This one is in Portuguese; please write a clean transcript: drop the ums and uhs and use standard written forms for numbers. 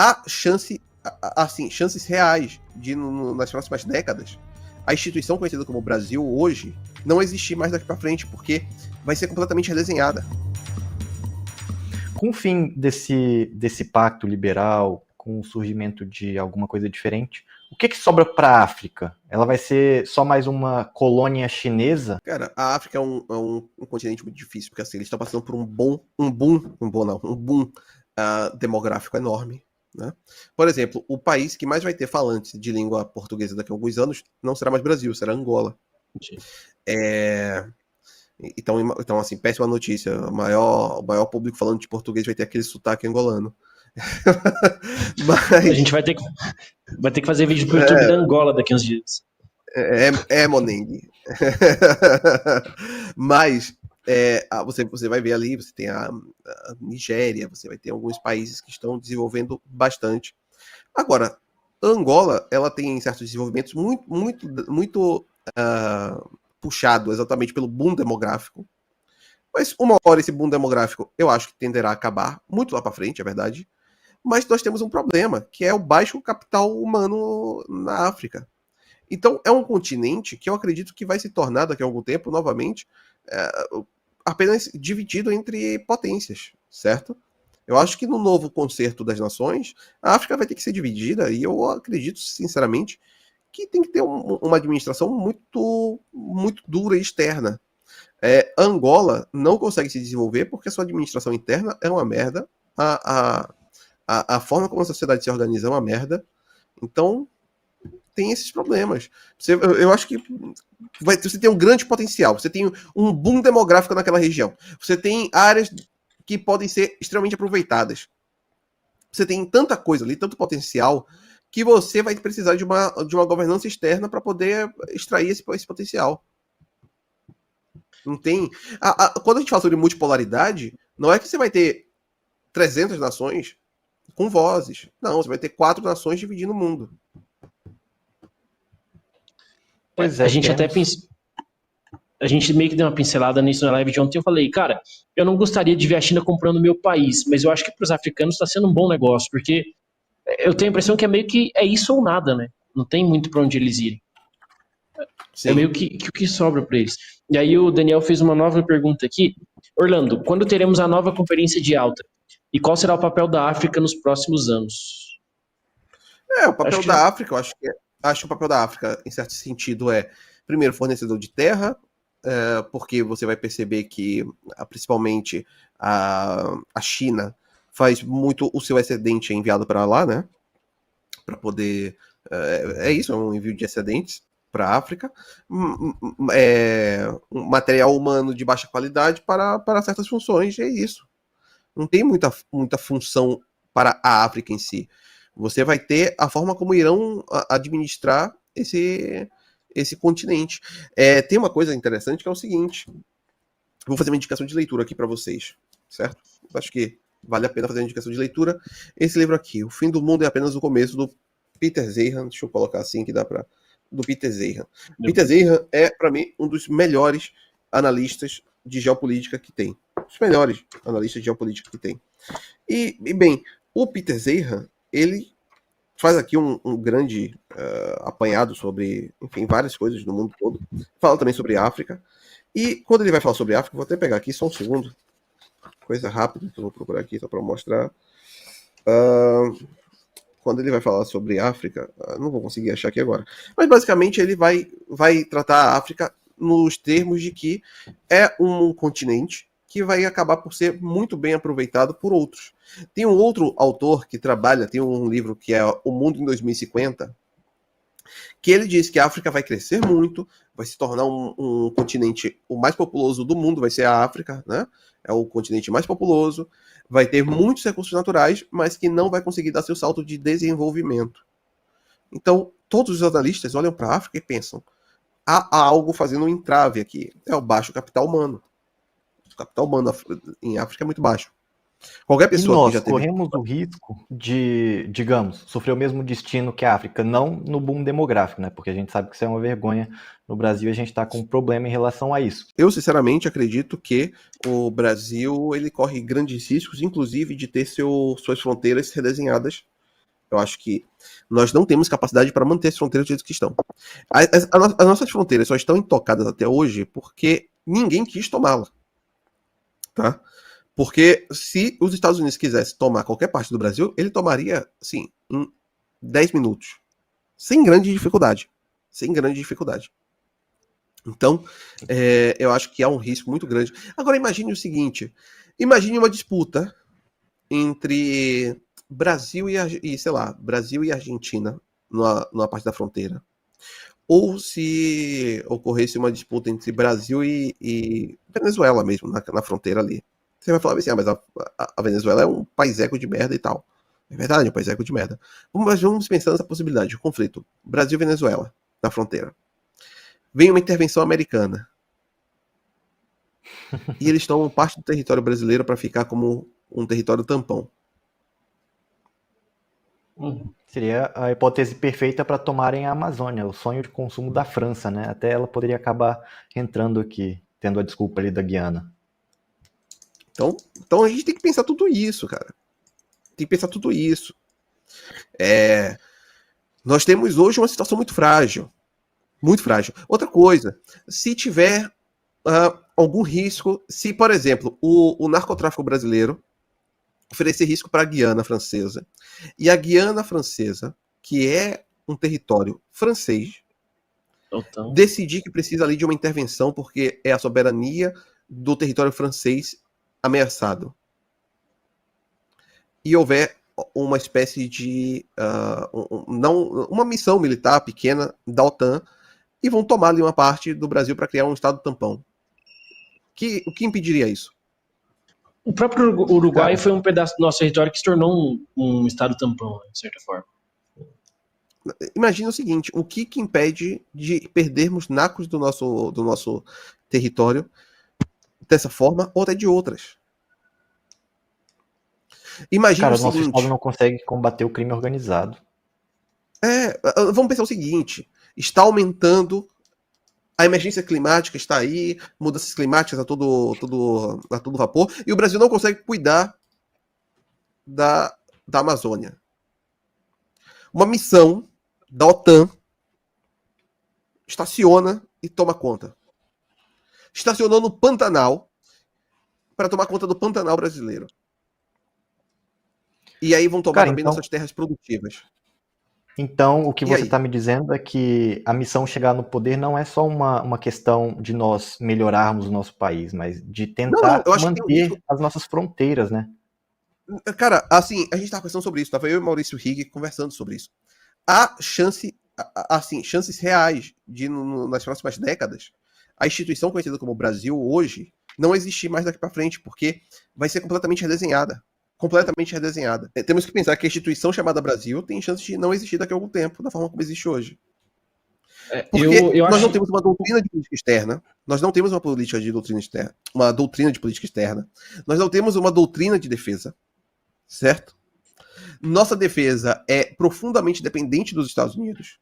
há assim, chances reais de, nas próximas décadas, a instituição conhecida como Brasil hoje não existir mais daqui para frente, porque vai ser completamente redesenhada. Com o fim desse pacto liberal, com o surgimento de alguma coisa diferente, o que sobra para a África? Ela vai ser só mais uma colônia chinesa? Cara, a África é um continente muito difícil, porque assim, eles estão passando por um boom demográfico enorme. Né? Por exemplo, o país que mais vai ter falantes de língua portuguesa daqui a alguns anos não será mais Brasil, será Angola. Então, assim, péssima notícia. O maior público falando de português vai ter aquele sotaque angolano. Mas... A gente vai ter que fazer vídeo pro YouTube da Angola daqui a uns dias. Moneng. Mas você vai ver ali, você tem a Nigéria, você vai ter alguns países que estão desenvolvendo bastante. Agora, a Angola, ela tem certos desenvolvimentos muito puxado exatamente pelo boom demográfico. Mas uma hora esse boom demográfico, eu acho que tenderá a acabar, muito lá para frente, é verdade. Mas nós temos um problema, que é o baixo capital humano na África. Então, é um continente que eu acredito que vai se tornar, daqui a algum tempo, novamente, apenas dividido entre potências, certo? Eu acho que no novo concerto das nações, a África vai ter que ser dividida, e eu acredito, sinceramente, que tem que ter uma administração muito dura e externa. Angola não consegue se desenvolver porque a sua administração interna é uma merda, a forma como a sociedade se organiza é uma merda, então tem esses problemas. Eu acho que você tem um grande potencial, você tem um boom demográfico naquela região, você tem áreas que podem ser extremamente aproveitadas, você tem tanta coisa ali, tanto potencial, que você vai precisar de uma governança externa para poder extrair esse potencial. Não tem... Quando a gente fala sobre multipolaridade, não é que você vai ter 300 nações com vozes. Não, você vai ter 4 nações dividindo o mundo. Pois é, a gente meio que deu uma pincelada nisso na live de ontem. Eu falei, cara, eu não gostaria de ver a China comprando o meu país, mas eu acho que para os africanos está sendo um bom negócio, porque eu tenho a impressão que é meio que é isso ou nada, né? Não tem muito para onde eles irem. Sim. É meio que o que sobra para eles. E aí o Daniel fez uma nova pergunta aqui. Orlando, quando teremos a nova conferência de alta? E qual será o papel da África nos próximos anos? O papel da África, eu acho que o papel da África, em certo sentido, primeiro, fornecedor de terra, porque você vai perceber que, principalmente, a China faz muito o seu excedente enviado para lá, né? Para poder... é um envio de excedentes para a África. Um material humano de baixa qualidade para certas funções, é isso. Não tem muita função para a África em si. Você vai ter a forma como irão administrar esse continente. Tem uma coisa interessante que é o seguinte. Vou fazer uma indicação de leitura aqui para vocês, certo? Acho que vale a pena fazer uma indicação de leitura. Esse livro aqui, O Fim do Mundo é Apenas o Começo, do Peter Zeihan. Deixa eu colocar assim que dá para... Do Peter Zeihan. Peter Zeihan é, para mim, um dos melhores analistas de geopolítica que tem. Os melhores analistas de geopolítica que tem. E bem, o Peter Zeihan, ele faz aqui um grande apanhado sobre, enfim, várias coisas do mundo todo. Fala também sobre a África. E quando ele vai falar sobre a África, vou até pegar aqui só um segundo. Coisa rápida que eu vou procurar aqui só para mostrar. Quando ele vai falar sobre a África, não vou conseguir achar aqui agora. Mas basicamente ele vai tratar a África nos termos de que é um continente que vai acabar por ser muito bem aproveitado por outros. Tem um outro autor que tem um livro que é O Mundo em 2050, que ele diz que a África vai crescer muito, vai se tornar um continente, o mais populoso do mundo vai ser a África, né? É o continente mais populoso, vai ter muitos recursos naturais, mas que não vai conseguir dar seu salto de desenvolvimento. Então, todos os analistas olham para a África e pensam, há algo fazendo um entrave aqui, é o baixo capital humano. O capital humano em África é muito baixo. Qualquer pessoa que já teve... corremos o risco de, digamos, sofrer o mesmo destino que a África, não no boom demográfico, né? Porque a gente sabe que isso é uma vergonha. No Brasil a gente está com um problema em relação a isso. Eu, sinceramente, acredito que o Brasil ele corre grandes riscos, inclusive de ter suas fronteiras redesenhadas Eu acho que nós não temos capacidade para manter as fronteiras do jeito que estão. As nossas fronteiras só estão intocadas até hoje porque ninguém quis tomá-la. Tá? Porque se os Estados Unidos quisessem tomar qualquer parte do Brasil, ele tomaria, assim, em 10 minutos. Sem grande dificuldade. Sem grande dificuldade. Então, eu acho que há um risco muito grande. Agora, imagine o seguinte. Imagine uma disputa entre Brasil Brasil e Argentina numa parte da fronteira. Ou se ocorresse uma disputa entre Brasil e Venezuela mesmo, na fronteira ali. Você vai falar assim, mas a Venezuela é um país eco de merda e tal. É verdade, é um país eco de merda. Mas vamos pensar nessa possibilidade de conflito. Brasil e Venezuela, na fronteira. Vem uma intervenção americana. E eles tomam parte do território brasileiro para ficar como um território tampão. Seria a hipótese perfeita para tomarem a Amazônia, o sonho de consumo da França, né? Até ela poderia acabar entrando aqui, tendo a desculpa ali da Guiana. Então a gente tem que pensar tudo isso, cara. Tem que pensar tudo isso. Nós temos hoje uma situação muito frágil. Muito frágil. Outra coisa, se tiver algum risco, se, por exemplo, o narcotráfico brasileiro oferecer risco para a Guiana Francesa, e a Guiana Francesa, que é um território francês, decidir que precisa ali de uma intervenção porque é a soberania do território francês ameaçado. E houver uma espécie de uma missão militar pequena da OTAN e vão tomar ali uma parte do Brasil para criar um estado tampão. O que impediria isso? O próprio Uruguai foi um pedaço do nosso território que se tornou um estado tampão, de certa forma. Imagina o seguinte, o que impede de perdermos nacos do nosso território dessa forma ou até de outras? Imagina o seguinte... nosso estado não consegue combater o crime organizado. Vamos pensar o seguinte, está aumentando, a emergência climática está aí, mudanças climáticas a todo vapor, e o Brasil não consegue cuidar da Amazônia. Uma missão da OTAN estaciona e toma conta. Estacionou no Pantanal para tomar conta do Pantanal brasileiro. E aí vão tomar também nossas terras produtivas. Então, o que você está me dizendo é que a missão chegar no poder não é só uma questão de nós melhorarmos o nosso país, mas de tentar manter as nossas fronteiras, né? Cara, assim, a gente estava conversando sobre isso, estava eu e Maurício Higg conversando sobre isso. Há chances reais de, nas próximas décadas, a instituição conhecida como Brasil hoje não existir mais daqui para frente, porque vai ser completamente redesenhada. Completamente redesenhada. Temos que pensar que a instituição chamada Brasil tem chance de não existir daqui a algum tempo, da forma como existe hoje. Porque nós não temos uma doutrina de política externa, nós não temos uma política de doutrina externa, uma doutrina de política externa, nós não temos uma doutrina de defesa, certo? Nossa defesa é profundamente dependente dos Estados Unidos.